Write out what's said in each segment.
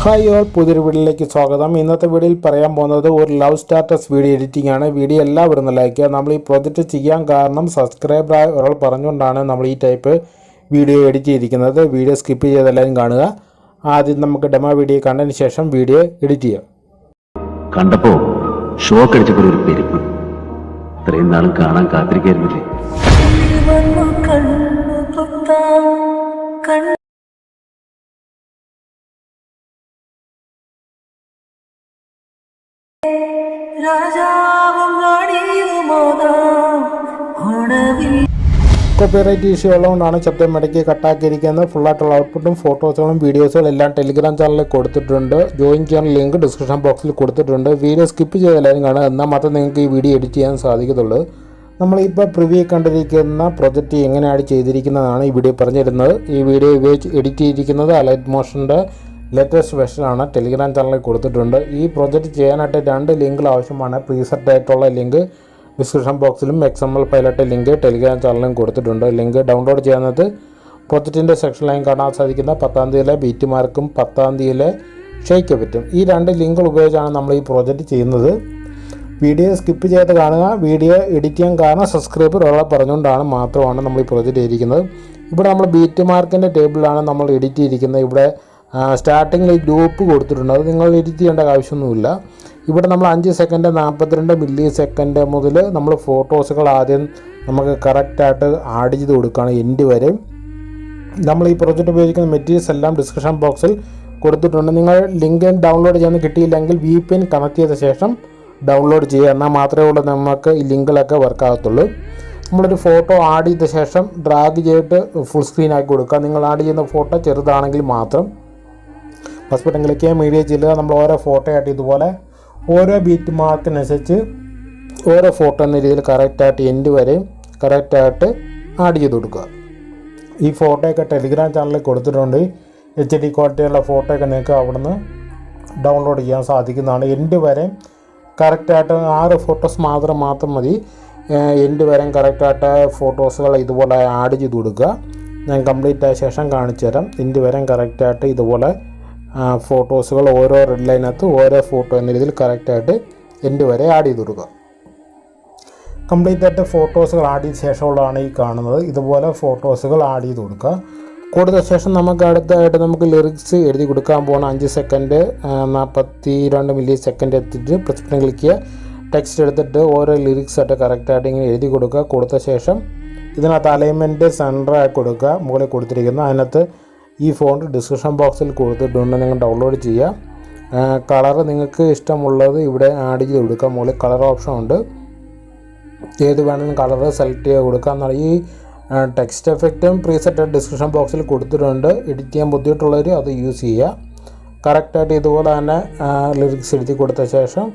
Hi all, പുതിയൊരു വീഡിയോയിലേക്ക് സ്വാഗതം. ഇന്നത്തെ വീഡിയോയിൽ പറയാൻ പോകുന്നത് ഒരു ലവ് സ്റ്റാറ്റസ് വീഡിയോ എഡിറ്റിംഗ് ആണ്. വീഡിയോ എല്ലാവരും ഒന്ന് ലൈക്ക് ചെയ്യുക. നമ്മൾ ഈ പ്രോജക്റ്റ് ചെയ്യാൻ കാരണം സബ്സ്ക്രൈബറായ ഒരാൾ പറഞ്ഞുകൊണ്ടാണ് നമ്മൾ ഈ ടൈപ്പ് വീഡിയോ എഡിറ്റ് ചെയ്തിരിക്കുന്നത്. വീഡിയോ സ്കിപ്പ് ചെയ്തെല്ലാവരും കാണുക. ആദ്യം നമുക്ക് ഡെമോ വീഡിയോ കണ്ടതിന് ശേഷം വീഡിയോ എഡിറ്റ് ചെയ്യാം. കണ്ടപ്പോൾ ഷോക്ക് അടിച്ചപ്പോൾ ഒരു പെരുപ്പ് ഇത്രയും നാളും കാണാൻ കാത്തിരിക്കായിരുന്നില്ലേ. കോപ്പിറൈറ്റ് ഇഷ്യൂ ഉള്ളതുകൊണ്ടാണ് ശബ്ദം ഇടയ്ക്ക് കട്ടാക്കിയിരിക്കുന്നത്. ഫുള്ളായിട്ടുള്ള ഔട്ട്പുട്ടും ഫോട്ടോസുകളും വീഡിയോസുകളും എല്ലാം ടെലിഗ്രാം ചാനലിൽ കൊടുത്തിട്ടുണ്ട്. ജോയിൻ ചെയ്യാൻ ലിങ്ക് ഡിസ്ക്രിപ്ഷൻ ബോക്സിൽ കൊടുത്തിട്ടുണ്ട്. വീഡിയോ സ്കിപ്പ് ചെയ്ത് എല്ലാവരും കാണുക, എന്നാൽ മാത്രമേ നിങ്ങൾക്ക് ഈ വീഡിയോ എഡിറ്റ് ചെയ്യാൻ സാധിക്കത്തുള്ളൂ. നമ്മളിപ്പോൾ പ്രിവ്യൂ കണ്ടിരിക്കുന്ന പ്രൊജക്റ്റ് എങ്ങനെയാണ് ചെയ്തിരിക്കുന്നതാണ് ഈ വീഡിയോ പറഞ്ഞിരുന്നത്. ഈ വീഡിയോ ഉപയോഗിച്ച് എഡിറ്റ് ചെയ്തിരിക്കുന്നത് അലൈറ്റ് മോഷൻ്റെ ലേറ്റസ്റ്റ് വെർഷനാണ്. ടെലിഗ്രാം ചാനലിൽ കൊടുത്തിട്ടുണ്ട്. ഈ പ്രൊജക്റ്റ് ചെയ്യാനായിട്ട് 2 ലിങ്കുകൾ ആവശ്യമാണ്. പ്രീസെറ്റ് ആയിട്ടുള്ള ലിങ്ക് ഡിസ്ക്രിപ്ഷൻ ബോക്സിലും XML ഫയലായിട്ട് ലിങ്ക് ടെലിഗ്രാം ചാനലിലും കൊടുത്തിട്ടുണ്ട്. ലിങ്ക് ഡൗൺലോഡ് ചെയ്യുന്നത് പ്രൊജക്റ്റിൻ്റെ സെക്ഷനിലായും കാണാൻ സാധിക്കുന്ന 10-ാം തീയതിയിലെ ബീറ്റ് മാർക്കും 10-ാം തീയതിയിലെ ഷെയ്ക്ക് പറ്റും. ഈ 2 ലിങ്കുകൾ ഉപയോഗിച്ചാണ് നമ്മൾ ഈ പ്രോജക്റ്റ് ചെയ്യുന്നത്. വീഡിയോ സ്കിപ്പ് ചെയ്ത് കാണുക. വീഡിയോ എഡിറ്റ് ചെയ്യാൻ കാരണം സബ്സ്ക്രൈബർ ഒരാളെ പറഞ്ഞുകൊണ്ടാണ് മാത്രമാണ് നമ്മൾ ഈ പ്രോജക്റ്റ് ചെയ്തിരിക്കുന്നത്. ഇവിടെ നമ്മൾ ബീറ്റ് മാർക്കിൻ്റെ ടേബിളിലാണ് നമ്മൾ എഡിറ്റ് ചെയ്തിരിക്കുന്നത്. ഇവിടെ സ്റ്റാർട്ടിങ്ങിൽ ഗ്രൂപ്പ് കൊടുത്തിട്ടുണ്ട്. അത് നിങ്ങൾ എഡിറ്റ് ചെയ്യേണ്ട ആവശ്യമൊന്നുമില്ല. ഇവിടെ നമ്മൾ 5 സെക്കൻഡ് 42 മില്ലി സെക്കൻഡ് മുതൽ നമ്മൾ ഫോട്ടോസുകൾ ആദ്യം നമുക്ക് കറക്റ്റായിട്ട് ആഡ് ചെയ്ത് കൊടുക്കുകയാണ് എൻഡ് വരെ. നമ്മൾ ഈ പ്രോജക്റ്റ് ഉപയോഗിക്കുന്ന മെറ്റീരിയൽസ് എല്ലാം ഡിസ്ക്രിപ്ഷൻ ബോക്സിൽ കൊടുത്തിട്ടുണ്ട്. നിങ്ങൾ ലിങ്ക് ഡൗൺലോഡ് ചെയ്യാൻ കിട്ടിയില്ലെങ്കിൽ VPN കണക്ട് ചെയ്ത ശേഷം ഡൗൺലോഡ് ചെയ്യുക, എന്നാൽ മാത്രമേ ഉള്ളൂ നമുക്ക് ഈ ലിങ്കുകളൊക്കെ വർക്ക് ആകത്തുള്ളൂ. നമ്മളൊരു ഫോട്ടോ ആഡ് ചെയ്ത ശേഷം ഡ്രാഗ് ചെയ്തിട്ട് ഫുൾ സ്ക്രീൻ ആക്കി കൊടുക്കുക. നിങ്ങൾ ആഡ് ചെയ്യുന്ന ഫോട്ടോ ചെറുതാണെങ്കിൽ മാത്രം ഫസ്റ്റ് ബട്ടൺ ക്ലിക്ക് ചെയ്യുക, മീഡിയ ചെല്ലുക. നമ്മൾ ഓരോ ഫോട്ടോ ആയിട്ട് ഇതുപോലെ ഓരോ ബീറ്റ് മാർക്കിനനുസരിച്ച് ഓരോ ഫോട്ടോ എന്ന രീതിയിൽ കറക്റ്റായിട്ട് എൻഡ് വരെ കറക്റ്റായിട്ട് ആഡ് ചെയ്ത് കൊടുക്കുക. ഈ ഫോട്ടോയൊക്കെ ടെലിഗ്രാം ചാനലിൽ കൊടുത്തിട്ടുണ്ട്. HD ക്വാളിറ്റിയുള്ള ഫോട്ടോയൊക്കെ നിങ്ങൾക്ക് അവിടുന്ന് ഡൗൺലോഡ് ചെയ്യാൻ സാധിക്കുന്നതാണ്. എൻഡ് വരെ കറക്റ്റായിട്ട് 6 ഫോട്ടോസ് മാത്രം മതി. എൻഡ് വരെ കറക്റ്റായിട്ട് ഫോട്ടോസുകൾ ഇതുപോലെ ആഡ് ചെയ്ത് കൊടുക്കുക. ഞാൻ കംപ്ലീറ്റ് ആയ ശേഷം കാണിച്ചു തരാം. എൻഡ് വരെ കറക്റ്റായിട്ട് ഇതുപോലെ ഫോട്ടോസുകൾ ഓരോ റെഡ് ലൈനകത്ത് ഓരോ ഫോട്ടോ എന്ന രീതിയിൽ കറക്റ്റായിട്ട് എൻഡ് വരെ ആഡ് ചെയ്ത് കൊടുക്കുക. കംപ്ലീറ്റ് ആയിട്ട് ഫോട്ടോസുകൾ ആഡ് ചെയ്ത ശേഷമുള്ളതാണ് ഈ കാണുന്നത്. ഇതുപോലെ ഫോട്ടോസുകൾ ആഡ് ചെയ്ത് കൊടുക്കുക. കൊടുത്ത ശേഷം നമുക്ക് അടുത്തായിട്ട് നമുക്ക് ലിറിക്സ് എഴുതി കൊടുക്കാൻ പോകണം. 5 സെക്കൻഡ് 42 മില്ലി സെക്കൻഡ് എത്തിയിട്ട് പ്ലസ് ബട്ടൺ ക്ലിക്ക് ചെയ്യുക. ടെക്സ്റ്റ് എടുത്തിട്ട് ഓരോ ലിറിക്സ് ആയിട്ട് കറക്റ്റായിട്ട് ഇങ്ങനെ എഴുതി കൊടുക്കുക. കൊടുത്ത ശേഷം ഇതിനകത്ത് അലൈൻമെൻറ്റ് സെൻറ്റർ ആക്കി കൊടുക്കുക. മുകളിൽ കൊടുത്തിരിക്കുന്ന അതിനകത്ത് ഈ ഫോണ്ട് ഡിസ്ക്രിപ്ഷൻ ബോക്സിൽ കൊടുത്തിട്ടുണ്ട്. നിങ്ങൾ ഡൗൺലോഡ് ചെയ്യുക. കളർ നിങ്ങൾക്ക് ഇഷ്ടമുള്ളത് ഇവിടെ ആഡ് ചെയ്ത് കൊടുക്കുക. മുകളിൽ കളർ ഓപ്ഷൻ ഉണ്ട്. ഏത് വേണമെങ്കിലും കളർ സെലക്ട് ചെയ്ത് കൊടുക്കുക. എന്നാൽ ഈ ടെക്സ്റ്റ് എഫക്റ്റും പ്രീസെറ്റ് ഡിസ്ക്രിപ്ഷൻ ബോക്സിൽ കൊടുത്തിട്ടുണ്ട്. എഡിറ്റ് ചെയ്യാൻ ബുദ്ധിമുട്ടുള്ളവർ അത് യൂസ് ചെയ്യുക. കറക്റ്റായിട്ട് ഇതുപോലെ തന്നെ ലിറിക്സ് എഴുതി കൊടുത്ത ശേഷം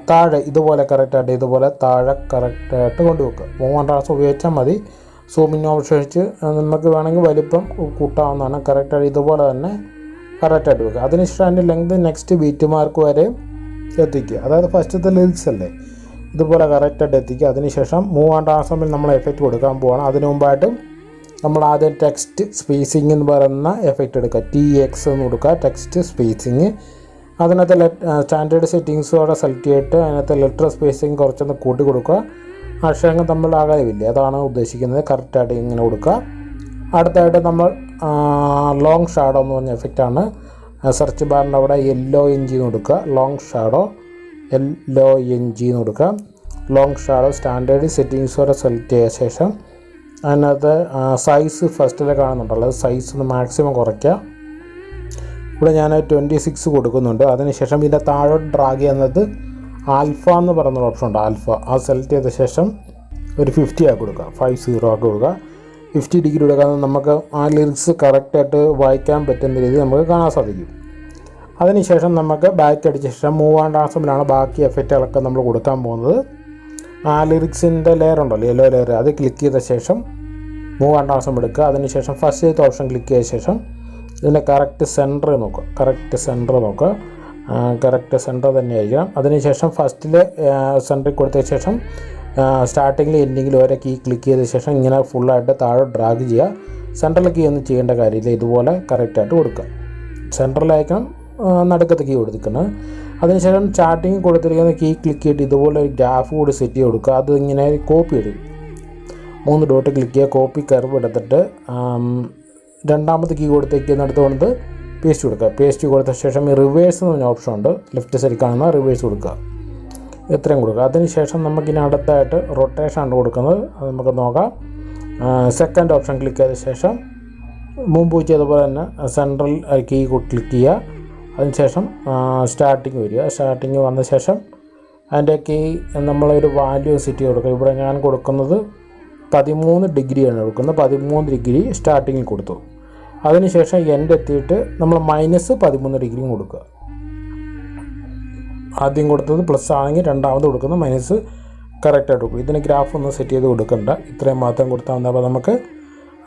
താഴെ ഇതുപോലെ കറക്റ്റായിട്ട് ഇതുപോലെ താഴെ കറക്റ്റായിട്ട് കൊണ്ടുവെക്കുക. 3 ട്രാൻസ് ഉപയോഗിച്ചാൽ മതി. സൂമിങ് ഓപ്ഷൻ വെച്ച് നമുക്ക് വേണമെങ്കിൽ വലിപ്പം കൂട്ടാവുന്നതാണ്. കറക്റ്റായിട്ട് ഇതുപോലെ തന്നെ കറക്റ്റായിട്ട് വെക്കുക. അതിനുശേഷം അതിൻ്റെ ലെങ്ത് നെക്സ്റ്റ് ബീറ്റ് മാർക്ക് വരെ എത്തിക്കുക. അതായത് ഫസ്റ്റത്തെ ലിറിക്സ് അല്ലേ, ഇതുപോലെ കറക്റ്റായിട്ട് എത്തിക്കുക. അതിനുശേഷം ട്രാൻസ്ഫോമിൽ നമ്മൾ എഫക്റ്റ് കൊടുക്കാൻ പോകണം. അതിനു മുമ്പായിട്ട് നമ്മൾ ആദ്യം ടെക്സ്റ്റ് സ്പേസിങ് എന്ന് പറയുന്ന എഫക്റ്റ് എടുക്കുക. TX എന്ന് കൊടുക്കുക, ടെക്സ്റ്റ് സ്പേസിങ്. അതിനകത്ത് സ്റ്റാൻഡേർഡ് സെറ്റിങ്സോടെ സെലക്ട് ചെയ്തിട്ട് അതിനകത്ത് ലെറ്റർ സ്പേസിങ് കുറച്ചൊന്ന് കൂട്ടി കൊടുക്കുക. അക്ഷരങ്ങൾ തമ്മിൽ ആകാരമില്ല, അതാണ് ഉദ്ദേശിക്കുന്നത്. കറക്റ്റായിട്ട് ഇങ്ങനെ കൊടുക്കുക. അടുത്തായിട്ട് നമ്മൾ ലോങ് ഷാഡോ എന്ന് പറഞ്ഞ എഫക്റ്റാണ്. സെർച്ച് ബാറിൻ്റെ അവിടെ YellowNG എന്ന് കൊടുക്കുക. ലോങ് ഷാഡോ YellowNG എന്ന് കൊടുക്കുക. ലോങ് ഷാഡോ സ്റ്റാൻഡേർഡ് സെറ്റിങ്സോടെ സെലക്ട് ചെയ്ത ശേഷം അതിനകത്ത് സൈസ് ഫസ്റ്റിൽ കാണുന്നുണ്ടല്ലോ, സൈസ് ഒന്ന് മാക്സിമം കുറയ്ക്കുക. ഇവിടെ ഞാൻ 26 കൊടുക്കുന്നുണ്ട്. അതിനുശേഷം ഇതിൻ്റെ താഴോട്ട് ഡ്രാഗ് ചെയ്യുന്നത് ആൽഫ എന്ന് പറയുന്നൊരു ഓപ്ഷൻ ഉണ്ട്. ആൽഫ അത് സെലക്ട് ചെയ്ത ശേഷം ഒരു 50 ആക്കി കൊടുക്കുക. 50 ആക്കി കൊടുക്കുക. 50 ഡിഗ്രി കൊടുക്കുക. നമുക്ക് ആ ലിറിക്സ് കറക്റ്റായിട്ട് വായിക്കാൻ പറ്റുന്ന രീതിയിൽ നമുക്ക് കാണാൻ സാധിക്കും. അതിനുശേഷം നമുക്ക് ബാക്ക് അടിച്ച ശേഷം ട്രാൻസ്ഫോമിലാണ് ബാക്കി എഫക്റ്റുകളൊക്കെ നമ്മൾ കൊടുക്കാൻ പോകുന്നത്. ആ ലിറിക്സിൻ്റെ ലെയർ ഉണ്ടല്ലോ, യെല്ലോ ലെയർ, അത് ക്ലിക്ക് ചെയ്ത ശേഷം ട്രാൻസ്ഫോം എടുക്കുക. അതിനുശേഷം ഫസ്റ്റ് ഓപ്ഷൻ ക്ലിക്ക് ചെയ്ത ശേഷം ഇതിൻ്റെ കറക്റ്റ് സെൻറ്റർ നോക്കുക. കറക്റ്റ് സെൻറ്റർ തന്നെയായിരിക്കണം. അതിനുശേഷം ഫസ്റ്റിൽ സെൻറ്ററിൽ കൊടുത്ത ശേഷം സ്റ്റാർട്ടിങ്ങിൽ എൻഡിങ്ങിൽ ഓരോ കീ ക്ലിക്ക് ചെയ്ത ശേഷം ഇങ്ങനെ ഫുള്ളായിട്ട് താഴെ ഡ്രാഗ് ചെയ്യുക. സെൻട്രൽ കീ ഒന്നും ചെയ്യേണ്ട കാര്യമില്ല. ഇതുപോലെ കറക്റ്റായിട്ട് കൊടുക്കുക. സെൻട്രലായിരിക്കണം നടുക്കത്തെ കീ കൊടുത്തിരിക്കുന്നത്. അതിനുശേഷം ചാർട്ടിങ് കൊടുത്തിരിക്കുന്ന കീ ക്ലിക്ക് ചെയ്തിട്ട് ഇതുപോലെ ഒരു ഗ്രാഫ് കൂടി സെറ്റ് ചെയ്ത് കൊടുക്കുക. അത് ഇങ്ങനെ കോപ്പി എടുക്കും. 3 ഡോട്ട് ക്ലിക്ക് ചെയ്യുക, കോപ്പി കർവ് എടുത്തിട്ട് രണ്ടാമത്തെ കീ കൊടുത്തേക്കുന്നിടത്ത് കൊണ്ട് പേസ്റ്റ് കൊടുക്കുക. പേസ്റ്റ് കൊടുത്ത ശേഷം ഈ റിവേഴ്സ് എന്ന് പറഞ്ഞ ഓപ്ഷൻ ഉണ്ട്, ലെഫ്റ്റ് സൈഡിൽ കാണുന്ന റിവേഴ്സ് കൊടുക്കുക. ഇത്രയും കൊടുക്കുക. അതിനുശേഷം നമുക്കിനി അടുത്തായിട്ട് റൊട്ടേഷൻ ആണ് കൊടുക്കുന്നത്. അത് നമുക്ക് നോക്കാം. സെക്കൻഡ് ഓപ്ഷൻ ക്ലിക്ക് ചെയ്ത ശേഷം മുമ്പ് ചെയ്തപോലെ തന്നെ സെൻട്രൽ കീ ക്ലിക്ക് ചെയ്യുക. അതിനുശേഷം സ്റ്റാർട്ടിങ് വരിക. സ്റ്റാർട്ടിങ് വന്ന ശേഷം അതിൻ്റെ കീ നമ്മളൊരു വാല്യൂ സെറ്റ് ചെയ്ത് കൊടുക്കുക. ഇവിടെ ഞാൻ കൊടുക്കുന്നത് 13 ഡിഗ്രിയാണ് കൊടുക്കുന്നത്. 13 ഡിഗ്രി സ്റ്റാർട്ടിങ്ങിൽ കൊടുത്തു. അതിനുശേഷം എൻഡ് എത്തിയിട്ട് നമ്മൾ -13 ഡിഗ്രിയും കൊടുക്കുക. ആദ്യം കൊടുത്തത് പ്ലസ് ആണെങ്കിൽ രണ്ടാമത് കൊടുക്കുന്നത് മൈനസ് കറക്റ്റായിട്ട് കൊടുക്കും. ഇതിന് ഗ്രാഫ് ഒന്നും സെറ്റ് ചെയ്ത് കൊടുക്കണ്ട, ഇത്രയും മാത്രം കൊടുത്താൽ മതി. അപ്പോൾ നമുക്ക്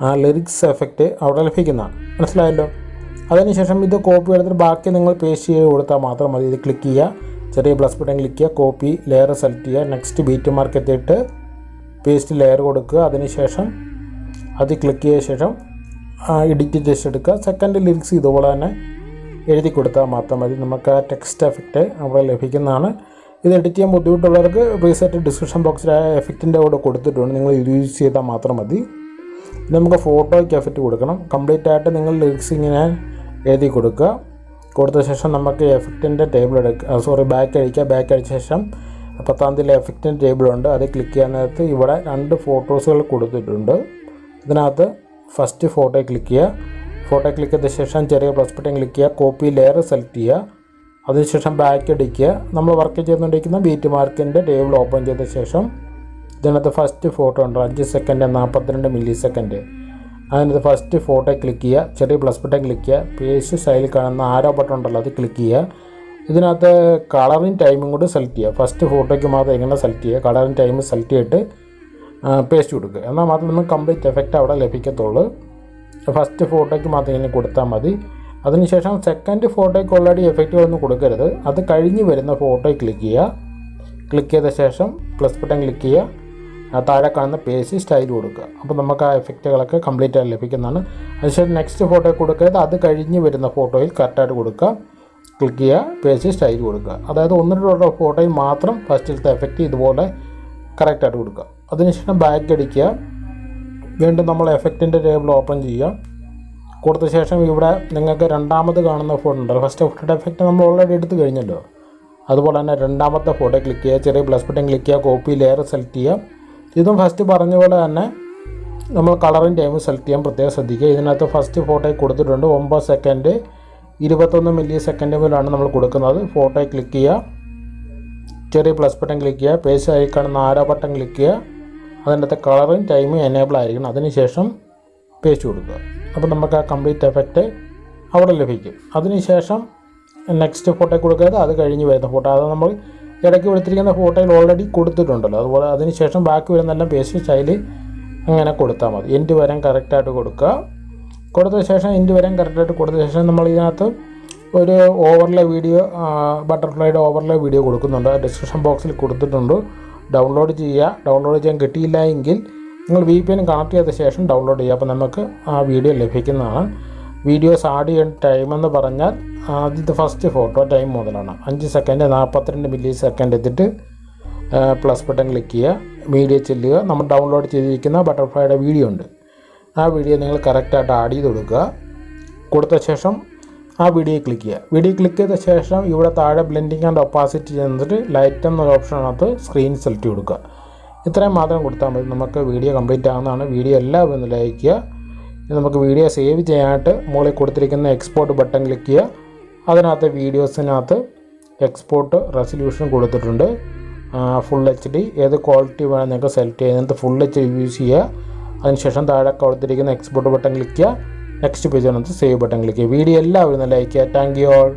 ആ ലിറിക്സ് എഫക്റ്റ് അവിടെ ലഭിക്കുന്നതാണ്. മനസ്സിലായല്ലോ? അതിനുശേഷം ഇത് കോപ്പി എടുത്തിട്ട് ബാക്കി നിങ്ങൾ പേസ്റ്റ് ചെയ്ത് കൊടുത്താൽ മാത്രം മതി. ഇത് ക്ലിക്ക് ചെയ്യുക, ചെറിയ പ്ലസ് ബട്ടൺ ക്ലിക്ക് ചെയ്യുക, കോപ്പി ലെയർ സെലക്ട് ചെയ്യുക, നെക്സ്റ്റ് ബീറ്റ് മാർക്ക് എത്തിയിട്ട് പേസ്റ്റ് ലെയർ കൊടുക്കുക. അതിനുശേഷം അത് ക്ലിക്ക് ചെയ്ത ശേഷം എഡിറ്റ് ജസ്റ്റ് എടുക്കുക. സെക്കൻഡ് ലിറിക്സ് ഇതുപോലെ തന്നെ എഴുതി കൊടുത്താൽ മാത്രം മതി. നമുക്ക് ആ ടെക്സ്റ്റ് എഫക്റ്റ് അവിടെ ലഭിക്കുന്നതാണ്. ഇത് എഡിറ്റ് ചെയ്യാൻ ബുദ്ധിമുട്ടുള്ളവർക്ക് പ്രീസെറ്റ് ഡിസ്ക്രിപ്ഷൻ ബോക്സിൽ ആ എഫക്റ്റിൻ്റെ കൂടെ കൊടുത്തിട്ടുണ്ട്, നിങ്ങൾ യൂസ് ചെയ്താൽ മാത്രം മതി. നമുക്ക് ഫോട്ടോയ്ക്ക് എഫക്റ്റ് കൊടുക്കണം. കംപ്ലീറ്റ് ആയിട്ട് നിങ്ങൾ ലിറിക്സ് ഇങ്ങനെ എഴുതി കൊടുക്കുക. കൊടുത്ത ശേഷം നമുക്ക് എഫക്റ്റിൻ്റെ ടേബിൾ എടുക്കുക, ബാക്ക് അടിക്കുക. ബാക്ക് അടിച്ച ശേഷം 10ാം എഫക്റ്റിൻ്റെ ടേബിളുണ്ട്, അത് ക്ലിക്ക് ചെയ്യാൻ നേരത്ത് ഇവിടെ 2 ഫോട്ടോസുകൾ കൊടുത്തിട്ടുണ്ട്. ഇതിനകത്ത് ഫസ്റ്റ് ഫോട്ടോ ക്ലിക്ക് ചെയ്യുക. ഫോട്ടോ ക്ലിക്ക് ചെയ്ത ശേഷം ചെറിയ പ്ലസ് ബട്ടൺ ക്ലിക്ക് ചെയ്യുക, കോപ്പി ലെയർ സെലക്ട് ചെയ്യുക. അതിനുശേഷം ബാക്ക് അടിക്കുക. നമ്മൾ വർക്ക് ചെയ്തുകൊണ്ടിരിക്കുന്ന ബീറ്റ് മാർക്കിൻ്റെ ടേബിൾ ഓപ്പൺ ചെയ്ത ശേഷം ഇതിനകത്ത് ഫസ്റ്റ് ഫോട്ടോ ഉണ്ട്, 5 സെക്കൻഡ് 42 മില്ലി സെക്കൻഡ്. അതിനകത്ത് ഫസ്റ്റ് ഫോട്ടോ ക്ലിക്ക് ചെയ്യുക, ചെറിയ പ്ലസ് ബട്ടൺ ക്ലിക്ക് ചെയ്യുക, പേസ്റ്റ് സൈഡിൽ കാണുന്ന ആരോ ബട്ടൺ ഉണ്ടല്ലോ അത് ക്ലിക്ക് ചെയ്യുക. ഇതിനകത്ത് കളറിങ് ടൈമും കൂടി സെലക്ട് ചെയ്യുക. ഫസ്റ്റ് ഫോട്ടോയ്ക്ക് മാത്രം എങ്ങനെ സെലക്ട് ചെയ്യുക, കളറിങ് ടൈം സെലക്ട് ചെയ്തിട്ട് പേസ്റ്റ് കൊടുക്കുക. എന്നാൽ മാത്രം നമുക്ക് കംപ്ലീറ്റ് എഫക്റ്റ് അവിടെ ലഭിക്കത്തുള്ളൂ. ഫസ്റ്റ് ഫോട്ടോയ്ക്ക് മാത്രം ഇങ്ങനെ കൊടുത്താൽ മതി. അതിനുശേഷം സെക്കൻഡ് ഫോട്ടോയ്ക്ക് ഓൾറെഡി എഫക്റ്റുകളൊന്നും കൊടുക്കരുത്. അത് കഴിഞ്ഞ് വരുന്ന ഫോട്ടോയിൽ ക്ലിക്ക് ചെയ്യുക. ക്ലിക്ക് ചെയ്ത ശേഷം പ്ലസ് ബട്ടൺ ക്ലിക്ക് ചെയ്യുക, താഴെ കാണുന്ന പേസ്റ്റ് സ്റ്റൈൽ കൊടുക്കുക. അപ്പോൾ നമുക്ക് ആ എഫക്റ്റുകളൊക്കെ കംപ്ലീറ്റ് ആയി ലഭിക്കുന്നതാണ്. അതിനുശേഷം നെക്സ്റ്റ് ഫോട്ടോ കൊടുക്കരുത്, അത് കഴിഞ്ഞ് വരുന്ന ഫോട്ടോയിൽ കറക്റ്റായിട്ട് കൊടുക്കുക. ക്ലിക്ക് ചെയ്യുക, പേസ്റ്റ് സ്റ്റൈൽ കൊടുക്കുക. അതായത് 1-2 ഫോട്ടോയിൽ മാത്രം ഫസ്റ്റിലത്തെ എഫക്റ്റ് ഇതുപോലെ കറക്റ്റായിട്ട് കൊടുക്കുക. അതിനുശേഷം ബാക്ക് അടിക്കുക. വീണ്ടും നമ്മൾ എഫക്റ്റിൻ്റെ ടേബിൾ ഓപ്പൺ ചെയ്യുക. കൊടുത്ത ശേഷം ഇവിടെ നിങ്ങൾക്ക് രണ്ടാമത് കാണുന്ന ഫോട്ടോ ഉണ്ടല്ലോ, ഫസ്റ്റ് ഫോട്ടോയുടെ എഫക്റ്റ് നമ്മൾ ഓൾറെഡി എടുത്തു കഴിഞ്ഞല്ലോ. അതുപോലെ തന്നെ രണ്ടാമത്തെ ഫോട്ടോ ക്ലിക്ക് ചെയ്യുക, ചെറിയ പ്ലസ് ബട്ടൺ ക്ലിക്ക് ചെയ്യുക, കോപ്പി ലെയർ സെലക്ട് ചെയ്യുക. ഇതും ഫസ്റ്റ് പറഞ്ഞ പോലെ തന്നെ നമ്മൾ കളറിങ് ടൈം സെലക്ട് ചെയ്യാൻ പ്രത്യേകം ശ്രദ്ധിക്കുക. ഇതിനകത്ത് ഫസ്റ്റ് ഫോട്ടോയിൽ കൊടുത്തിട്ടുണ്ട് 9 സെക്കൻഡ് 21 മില്ലി സെക്കൻഡുകളിലാണ് നമ്മൾ കൊടുക്കുന്നത്. ഫോട്ടോയിൽ ക്ലിക്ക് ചെയ്യുക, ചെറിയ പ്ലസ് ബട്ടൺ ക്ലിക്ക് ചെയ്യുക, പേസ്റ്റ് ആയി കാണുന്ന ആരോ ബട്ടൺ ക്ലിക്ക് ചെയ്യുക. അതിൻ്റെ കളറിങ് ടൈം എനേബിൾ ആയിരിക്കണം. അതിനുശേഷം പേസ്റ്റ് കൊടുക്കുക. അപ്പോൾ നമുക്ക് ആ കംപ്ലീറ്റ് എഫക്റ്റ് അവിടെ ലഭിക്കും. അതിനുശേഷം നെക്സ്റ്റ് ഫോട്ടോ കൊടുക്കരുത്, അത് കഴിഞ്ഞ് വരുന്ന ഫോട്ടോ, അത് നമ്മൾ ഇടയ്ക്ക് കൊടുത്തിരിക്കുന്ന ഫോട്ടോയിൽ ഓൾറെഡി കൊടുത്തിട്ടുണ്ടല്ലോ. അതുപോലെ അതിനുശേഷം ബാക്കി വരുന്നെല്ലാം പേസ്റ്റ് സ്റ്റൈൽ അങ്ങനെ കൊടുത്താൽ മതി. എൻഡ് വരാൻ കറക്റ്റായിട്ട് കൊടുക്കുക. കൊടുത്ത ശേഷം എൻഡ് വരാൻ കറക്റ്റായിട്ട് കൊടുത്ത ശേഷം നമ്മൾ ഇതിനകത്ത് ഒരു ഓവർലേ വീഡിയോ, ബട്ടർഫ്ലൈയുടെ ഓവർലേ വീഡിയോ കൊടുക്കുന്നുണ്ട്. ഡിസ്ക്രിപ്ഷൻ ബോക്സിൽ കൊടുത്തിട്ടുണ്ട്, ഡൗൺലോഡ് ചെയ്യുക. ഡൗൺലോഡ് ചെയ്യാൻ കിട്ടിയില്ല എങ്കിൽ നിങ്ങൾ VPN കണക്ട് ചെയ്ത ശേഷം ഡൗൺലോഡ് ചെയ്യുക. അപ്പോൾ നമുക്ക് ആ വീഡിയോ ലഭിക്കുന്നതാണ്. വീഡിയോസ് ആഡ് ചെയ്യേണ്ട ടൈം എന്ന് പറഞ്ഞാൽ ആദ്യത്തെ ഫസ്റ്റ് ഫോട്ടോ ടൈം മുതലാണ് 5 സെക്കൻഡ് 42 മില്ലി സെക്കൻഡ് എത്തിയിട്ട് പ്ലസ് ബട്ടൺ ക്ലിക്ക് ചെയ്യുക, മീഡിയ ചെല്ലുക. നമ്മൾ ഡൗൺലോഡ് ചെയ്തിരിക്കുന്ന ബട്ടർഫ്ലൈയുടെ വീഡിയോ ഉണ്ട്, ആ വീഡിയോ നിങ്ങൾ കറക്റ്റായിട്ട് ആഡ് ചെയ്ത് കൊടുക്കുക. കൊടുത്ത ശേഷം ആ വീഡിയോ ക്ലിക്ക് ചെയ്യുക. വീഡിയോ ക്ലിക്ക് ചെയ്ത ശേഷം ഇവിടെ താഴെ ബ്ലെൻഡിങ് ആൻഡ് ഒപ്പാസിറ്റി ചെന്നിട്ട് ലൈറ്റ് എന്നൊരു ഓപ്ഷനകത്ത് സ്ക്രീൻ സെലക്ട് കൊടുക്കുക. ഇത്രയും മാത്രം കൊടുത്താൽ മതി, നമുക്ക് വീഡിയോ കംപ്ലീറ്റ് ആവുന്നതാണ്. വീഡിയോ എല്ലാവരും ഒന്ന് ലൈക്ക് ചെയ്യുക. നമുക്ക് വീഡിയോ സേവ് ചെയ്യാനായിട്ട് മുകളിൽ കൊടുത്തിരിക്കുന്ന എക്സ്പോർട്ട് ബട്ടൺ ക്ലിക്ക് ചെയ്യുക. അതിനകത്ത് വീഡിയോസിനകത്ത് എക്സ്പോർട്ട് റെസൊല്യൂഷൻ കൊടുത്തിട്ടുണ്ട്, ഫുൾ HD. ഏത് ക്വാളിറ്റി വേണം നിങ്ങൾക്ക് സെലക്ട് ചെയ്യുന്നത്, ഫുൾ HD യൂസ് ചെയ്യുക. അതിനുശേഷം താഴെ കൊടുത്തിരിക്കുന്ന എക്സ്പോർട്ട് ബട്ടൺ ക്ലിക്ക് ചെയ്യുക. നെക്സ്റ്റ് പേജിനകത്ത് സേവ് ബട്ടൺ ക്ലിക്ക് ചെയ്യുക. വീഡിയോ എല്ലാവരും ലൈക്ക് ചെയ്യുക. Thank you all.